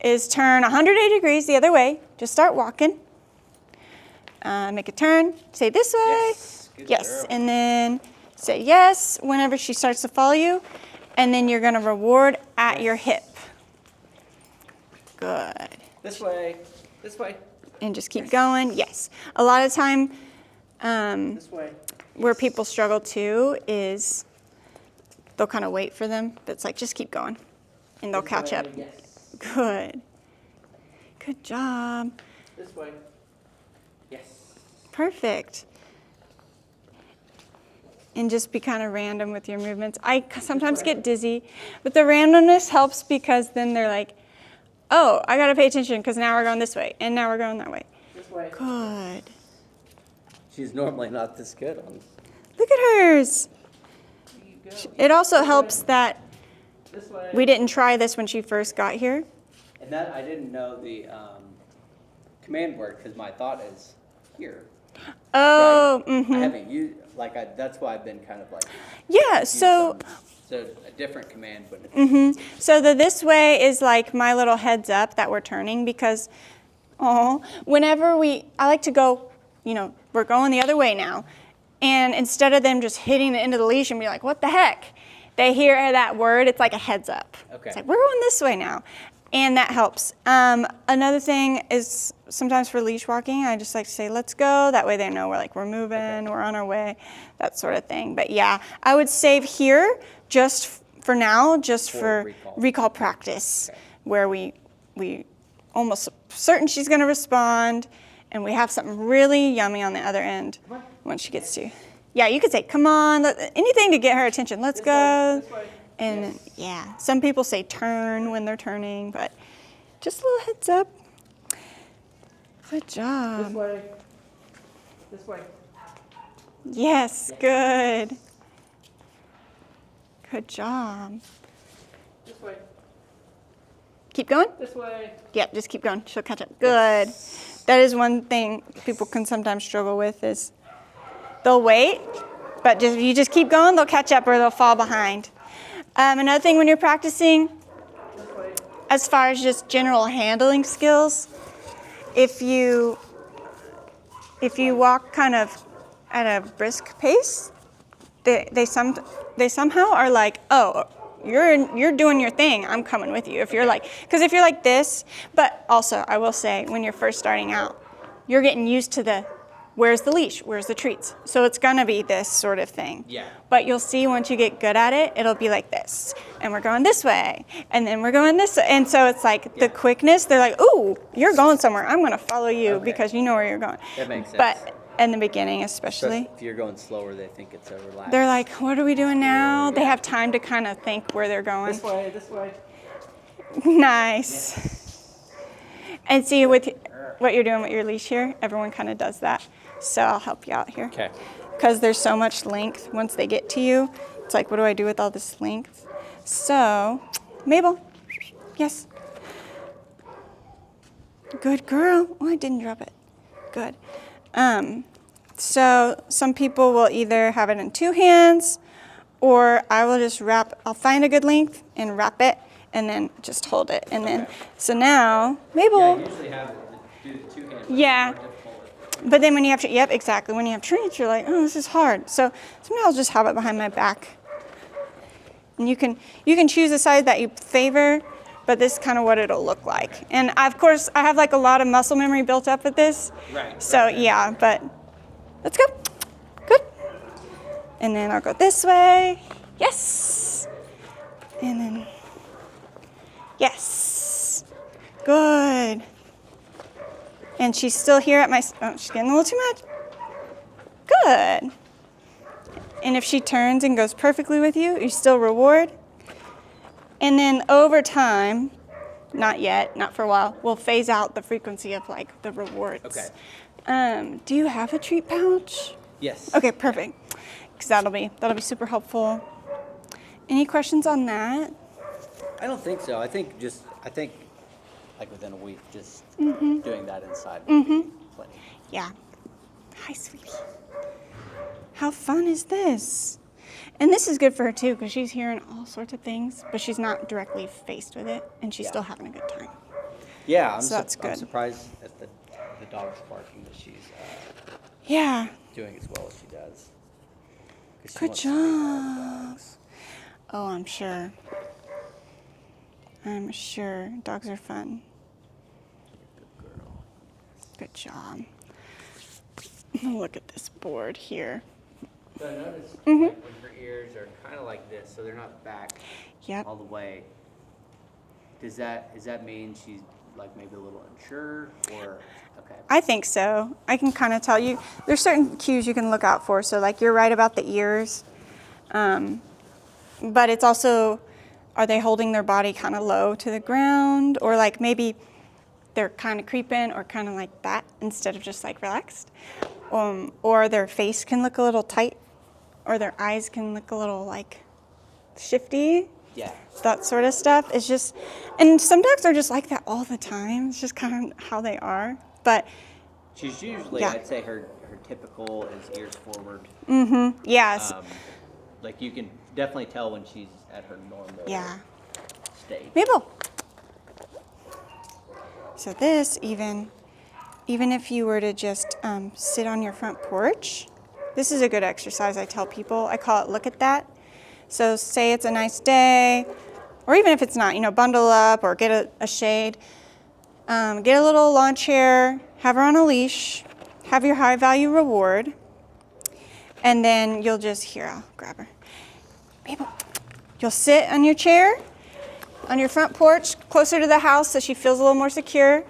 is turn 180 degrees the other way. Just start walking. Make a turn, say this way. Yes, good Yes, girl. and then say yes whenever she starts to follow you. And then you're gonna reward at your hip. Good. This way. This way. And just keep going. Yes. A lot of time, This way. where people struggle too is they'll kind of wait for them, but it's like, just keep going and they'll This catch way, up. Yes. Good. Good job. This way. Yes. Perfect. And just be kind of random with your movements. I sometimes get dizzy, but the randomness helps because then they're like, oh, I gotta pay attention because now we're going this way and now we're going that way. This way. Good. She's normally not this good on. Look at hers. There you go. It also helps that This way. we didn't try this when she first got here. And that I didn't know the command word because my thought is here. Oh, right? mm-hmm. I haven't used that's why I've been kind of like. Yeah, so So a different command when it's. mm-hmm. So the this way is like my little heads up that we're turning because, whenever I like to go, we're going the other way now. And instead of them just hitting the end of the leash and be like, what the heck? They hear that word, it's like a heads up. Okay. It's like, we're going this way now. And that helps. Another thing is sometimes for leash walking, I just like to say, let's go. That way they know we're moving, Okay. we're on our way, that sort of thing. But yeah, I would save here just for now, just for recall practice, Okay. where we almost certain she's going to respond, and we have something really yummy on the other end when she gets to. Yeah, you could say, come on, anything to get her attention. Let's go. This way. And yeah, some people say turn when they're turning, but just a little heads up. Good job. This way. This way. Yes, good. Good job. This way. Keep going? This way. Yep, just keep going. She'll catch up. Good. That is one thing people can sometimes struggle with is they'll wait, but if you just keep going, they'll catch up or they'll fall behind. Another thing when you're practicing, as far as just general handling skills, if you walk kind of at a brisk pace, they somehow are like, oh, you're doing your thing, I'm coming with you. Because if you're like this, but also I will say when you're first starting out, you're getting used to where's the leash, where's the treats. So it's gonna be this sort of thing. Yeah. But you'll see once you get good at it, it'll be like this. And we're going this way. And then we're going this way. And so it's like the quickness, they're like, ooh, you're going somewhere. I'm gonna follow you Okay. because you know where you're going. That makes sense. But in the beginning especially, If you're going slower, they think it's a relaxed. they're like, what are we doing now? They have time to kind of think where they're going. This way. This way. Nice. And see, with what you're doing with your leash here, everyone kind of does that. So I'll help you out here. Okay. Because there's so much length once they get to you, It's like, what do I do with all this length? So, Mabel, yes. Good girl. Oh, I didn't drop it. Good. So some people will either have it in 2 hands, or I will just I'll find a good length and wrap it, and then just hold it. And then, so now, Mabel. Yeah, I usually have it do the 2 hands. Yeah. But then when you have to, yep, exactly. When you have treats, you're like, oh, this is hard. So sometimes I'll just have it behind my back. And you can choose a side that you favor, but this is kind of what it'll look like. And of course, I have like a lot of muscle memory built up with this. Right. So yeah, but let's go. Good. And then I'll go this way. Yes. And then, yes. Good. And she's still here at my, oh, she's getting a little too much. Good. And if she turns and goes perfectly with you, you still reward. And then over time, not yet, not for a while, we'll phase out the frequency of like the rewards. Okay. Do you have a treat pouch? Yes. Okay, perfect. Because that'll be super helpful. Any questions on that? I don't think so. I think like within a week, just doing that inside would be plenty. Yeah. Hi, sweetie. How fun is this? And this is good for her too, because she's hearing all sorts of things, but she's not directly faced with it, and she's still having a good time. Yeah, that's good. I'm surprised at the dog's barking that she's doing as well as she does. 'Cause she Good wants to be around the job. dogs. Oh, I'm sure. I'm sure. Dogs are fun. Good girl. Good job. Look at this board here. So I noticed like, when her ears are kind of like this, so they're not back Yep. all the way. Does that mean she's like maybe a little unsure, or okay? I think so. I can kind of tell you. There's certain cues you can look out for. So like you're right about the ears, but it's also, are they holding their body kind of low to the ground, or like maybe they're kind of creeping or kind of like that instead of just like relaxed, or their face can look a little tight, or their eyes can look a little like shifty. Yeah. That sort of stuff. It's just, and some dogs are just like that all the time. It's just kind of how they are. But She's usually, Yeah. I'd say her typical is ears forward. yes, Like you can definitely tell when she's at her normal yeah. state. Mabel. So this even if you were to just sit on your front porch, this is a good exercise I tell people. I call it look at that. So say it's a nice day, or even if it's not, bundle up or get a shade. Get a little lawn chair, have her on a leash, have your high value reward, and then you'll just, I'll grab her. Mabel, you'll sit on your chair, on your front porch, closer to the house so she feels a little more secure,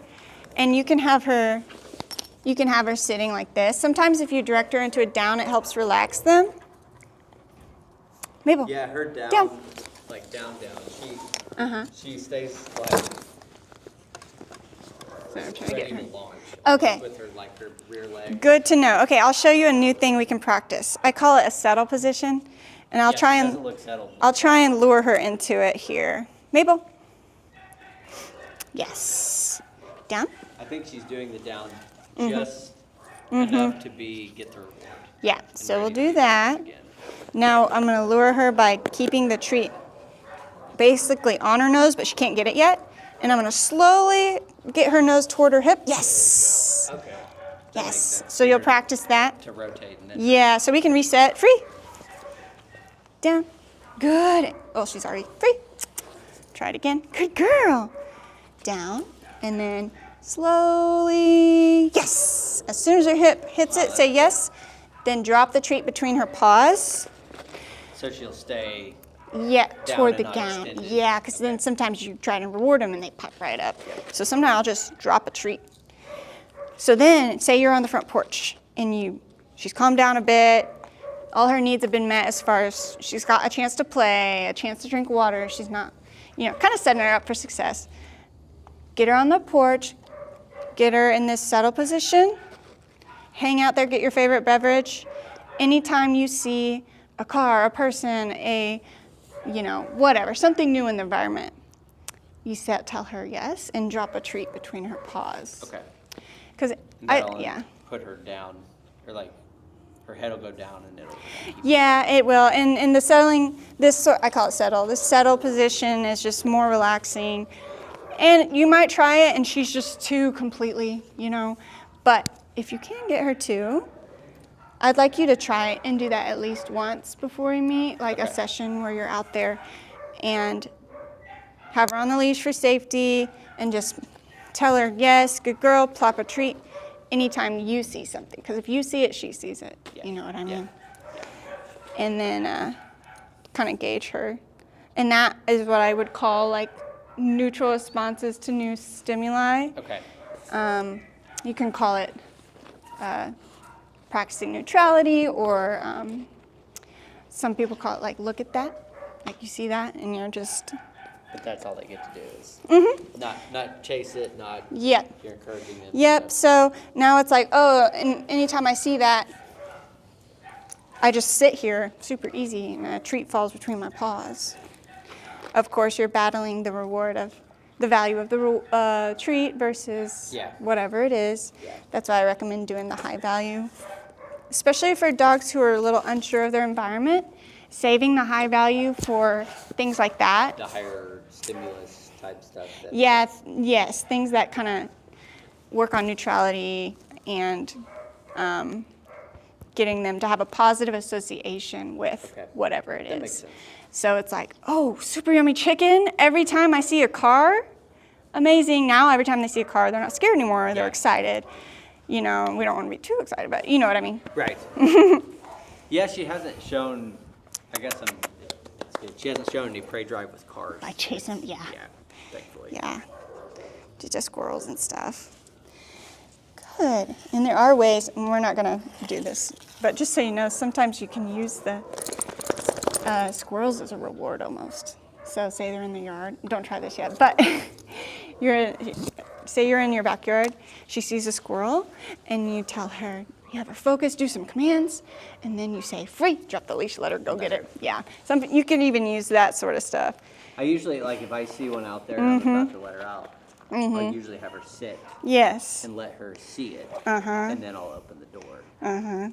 and you can have her sitting like this. Sometimes if you direct her into a down, it helps relax them. Mabel. Yeah, her down, Down. like down. She stays like So I'm trying to get her. even launch. Okay. With her like her rear leg. Good to know. Okay, I'll show you a new thing we can practice. I call it a settle position, and I'll try It and doesn't look settled. I'll try and lure her into it here. Mabel. Yes. Down. I think she's doing the down just enough to get the reward. Yeah. and So we'll ready to do be that. again. Now I'm going to lure her by keeping the treat basically on her nose, but she can't get it yet. And I'm going to slowly get her nose toward her hip. Yes. Okay. That makes Yes. sense. So you'll Get her practice that. to rotate and then Yeah, so we can reset. Free. Down. Good. Oh, she's already free. Try it again. Good girl. Down. And then slowly. Yes. As soon as her hip hits it, say yes. Then drop the treat between her paws. so she'll stay. Yeah, Down toward and the not gown. extended. Yeah, because then sometimes you try to reward them and they pop right up. So sometimes I'll just drop a treat. So then, say you're on the front porch and she's calmed down a bit. All her needs have been met as far as she's got a chance to play, a chance to drink water. She's not, kind of setting her up for success. Get her on the porch. Get her in this settle position. Hang out there, get your favorite beverage. Anytime you see a car, a person, whatever, something new in the environment. You tell her yes and drop a treat between her paws. Okay. Because Put her down, or like her head will go down and it'll keep Yeah, it will. And the settling, I call it settle. This settle position is just more relaxing. And you might try it and she's just too completely, But if you can get her to, I'd like you to try it and do that at least once before we meet, like a session where you're out there and have her on the leash for safety and just tell her, yes, good girl, plop a treat anytime you see something. Because if you see it, she sees it. Yeah. You know what I mean? Yeah. And then kind of gauge her. And that is what I would call like neutral responses to new stimuli. Okay. You can call it practicing neutrality, or some people call it like, look at that. Like you see that and you're just... But that's all they get to do is not chase it, not Yep. you're encouraging them. Yep. So now it's like, and anytime I see that, I just sit here, super easy, and a treat falls between my paws. Of course, you're battling the reward of the value of the treat versus whatever it is. Yeah. That's why I recommend doing the high value, especially for dogs who are a little unsure of their environment. Saving the high value for things like that. The higher stimulus type stuff. Yes, things that kind of work on neutrality and getting them to have a positive association with whatever it is. That makes sense. So it's like, super yummy chicken. Every time I see a car, amazing. Now every time they see a car, they're not scared anymore. They're excited. We don't want to be too excited, but you know what I mean. Right. Yeah, she hasn't shown. I guess she hasn't shown any prey drive with cars. I chase them, yeah. Yeah, thankfully. Yeah, just squirrels and stuff. Good. And there are ways, and we're not going to do this, but just so you know, sometimes you can use the squirrels as a reward almost. So say they're in the yard. Don't try this yet, but say you're in your backyard, she sees a squirrel, and you tell her, you have her focus, do some commands, and then you say, free, drop the leash, let her go get it. Yeah, you can even use that sort of stuff. I usually, if I see one out there and I'm about to let her out, I'll usually have her sit Yes. and let her see it, Uh-huh. and then I'll open the door. Uh-huh.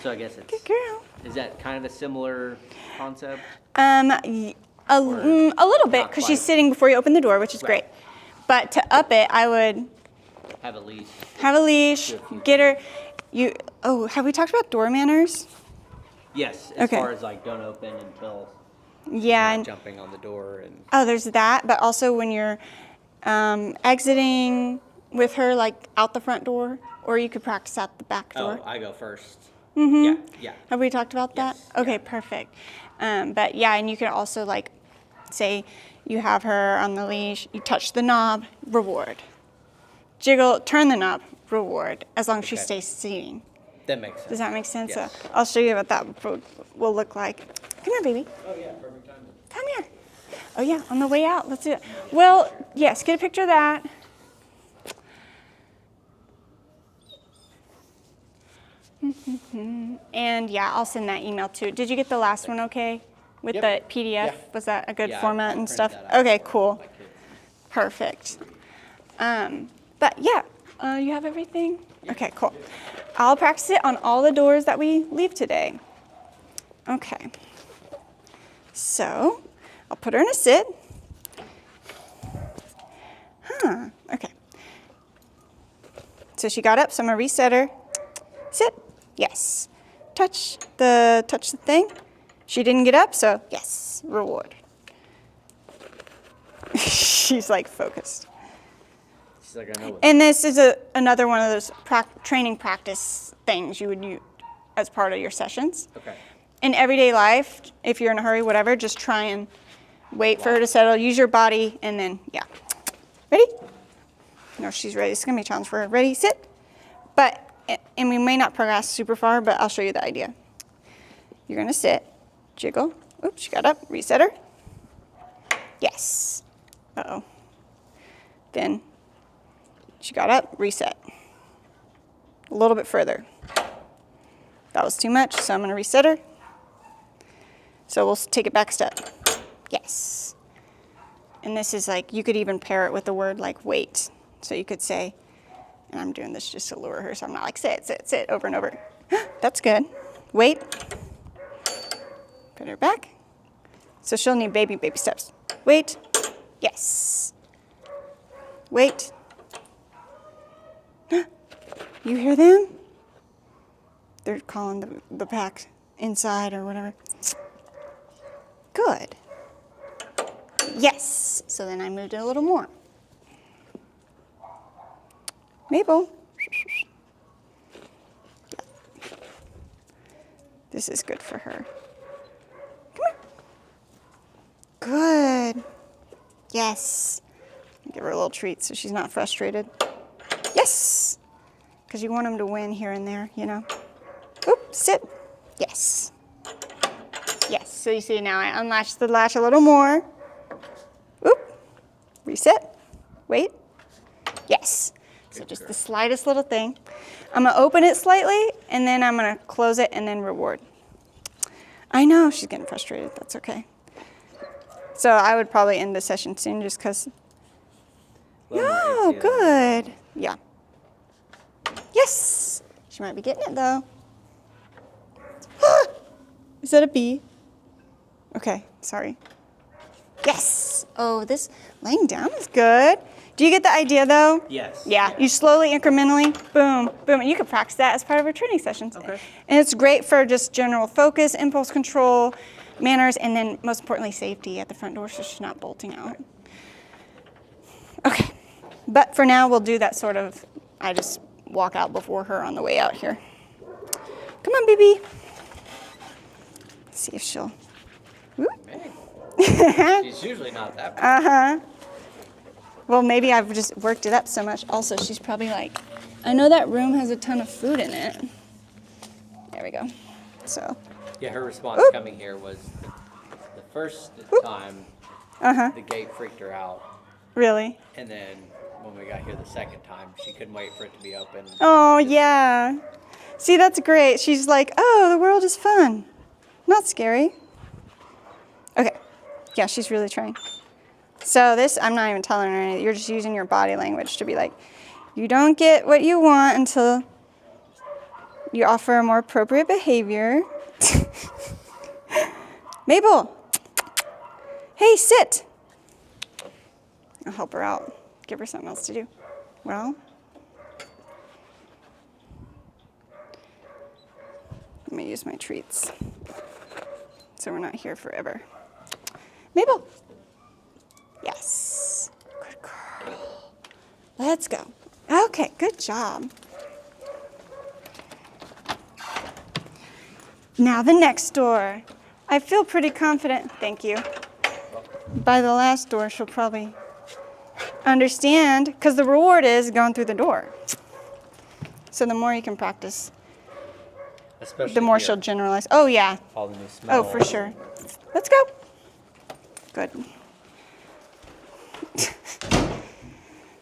So I guess it's... Good girl. Is that kind of a similar concept? A little bit, because she's sitting before you open the door, which is great. But to up it, I would... Have a leash. Have a leash, get her... have we talked about door manners? Yes, as far as don't open until not jumping on the door and there's that, but also when you're exiting with her out the front door, or you could practice out the back door. I go first. Mm-hmm. Yeah. Have we talked about that? Yes, Okay, perfect. But and you can also say you have her on the leash, you touch the knob, reward. Jiggle, turn the knob, reward, as long as she stays sitting. That makes sense. Does that make sense? Yes. So I'll show you what that will look like. Come here, baby. Oh yeah, perfect timing. Come here. Oh yeah, on the way out. Let's do it. Well, yes, get a picture of that. And I'll send that email too. Did you get the last one okay? With the PDF? Yeah. Was that a good Yeah, format I and printed stuff? that out Okay, for cool. my kids. Perfect. But you have everything? Okay, cool. I'll practice it on all the doors that we leave today. Okay. So, I'll put her in a sit. Okay. So she got up, so I'm gonna reset her. Sit. Yes. Touch the thing. She didn't get up, so yes, reward. She's focused. She's like, I know what. And this is another one of those training practice things you would use as part of your sessions. Okay. In everyday life, if you're in a hurry, whatever, just try and wait for her to settle. Use your body, and then, Ready? No, she's ready. It's going to be a challenge for her. Ready, sit. And we may not progress super far, but I'll show you the idea. You're going to sit, jiggle. Oops, she got up. Reset her. Yes. Uh-oh. Then she got up, reset. A little bit further. That was too much, so I'm going to reset her. So we'll take it back a step. Yes. And this is like, you could even pair it with the word like wait. So you could say, and I'm doing this just to lure her, so I'm not like sit, sit, sit over and over. That's good. Wait. Put her back. So she'll need baby steps. Wait. Yes. Wait. You hear them? They're calling the pack inside or whatever. Good. Yes. So then I moved it a little more. Mabel. This is good for her. Come on. Good. Yes. Give her a little treat so she's not frustrated. Yes. Because you want them to win here and there, you know. Oop, sit. Yes. Yes. So you see now I unlatch the latch a little more. Oop. Reset. Wait. Yes. So just the slightest little thing. I'm going to open it slightly, and then I'm going to close it and then reward. I know she's getting frustrated. That's okay. So I would probably end the session soon just because. Oh, good. Yeah. Yes. She might be getting it, though. Is that a bee? Okay, sorry. Yes. Oh, this laying down is good. Do you get the idea, though? Yes. Yeah. You slowly, incrementally, boom, boom. And you could practice that as part of our training sessions. Okay. And it's great for just general focus, impulse control, manners, and then most importantly, safety at the front door so she's not bolting out. Okay. But for now, we'll do that sort of, I just walk out before her on the way out here. Come on, baby. Let's see if she'll. Whoop. She's usually not that bad. Uh-huh. Well, maybe I've just worked it up so much. Also, she's probably like, I know that room has a ton of food in it. There we go. So. Yeah, her response Oop. coming here was the first Oop. time Uh-huh. the gate freaked her out. Really? And then when we got here the second time, she couldn't wait for it to be open. Oh, yeah. See, that's great. She's like, oh, the world is fun. Not scary. Okay. Yeah, she's really trying. So this, I'm not even telling her anything. You're just using your body language to be like, you don't get what you want until you offer a more appropriate behavior. Mabel. Hey, sit. I'll help her out. Give her something else to do. Well, let me use my treats so we're not here forever. Mabel. Yes. Good girl. Let's go. Okay, good job. Now the next door. I feel pretty confident, thank you. By the last door, she'll probably understand, because the reward is going through the door. So the more you can practice, Especially the more here. she'll generalize. Oh, yeah. All the new smells. Oh, for sure. Let's go. Good.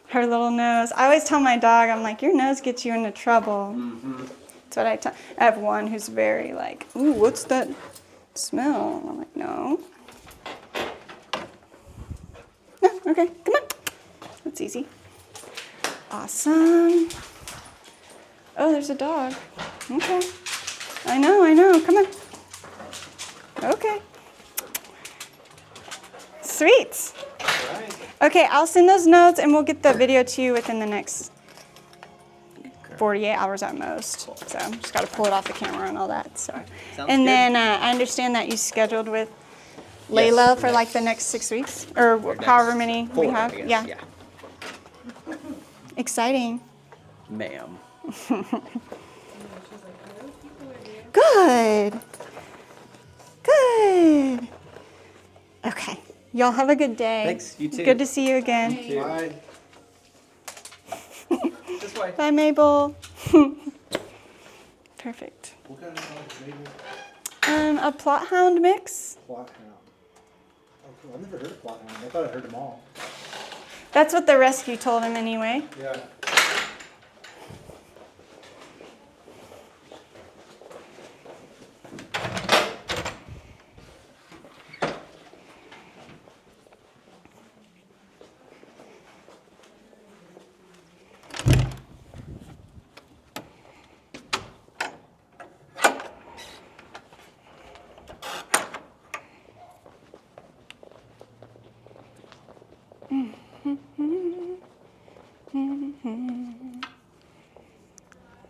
Her little nose. I always tell my dog, I'm like, your nose gets you into trouble. Mm-hmm. That's what I tell. I have one who's very like, ooh, what's that smell? I'm like, no. No, okay, come on. That's easy. Awesome. Oh, there's a dog. Okay. I know. Come on. Okay. Sweet. All right. Okay, I'll send those notes and we'll get the video to you within the next 48 hours at most. So just got to pull it off the camera and all that. So, Sounds and good. then I understand that you scheduled with Yes, Layla for next- like the next 6 weeks or next however many 4, we have. I guess, Yeah. yeah. Exciting. Ma'am. Good. Good. Okay. Y'all have a good day. Thanks, you too. Good to see you again. Bye. This way. Bye, Mabel. Perfect. What kind of Mabel? A plot hound mix. Plot hound. Oh, cool. I've never heard of plot hound. I thought I heard them all. That's what the rescue told him anyway. Yeah. Mm-hmm.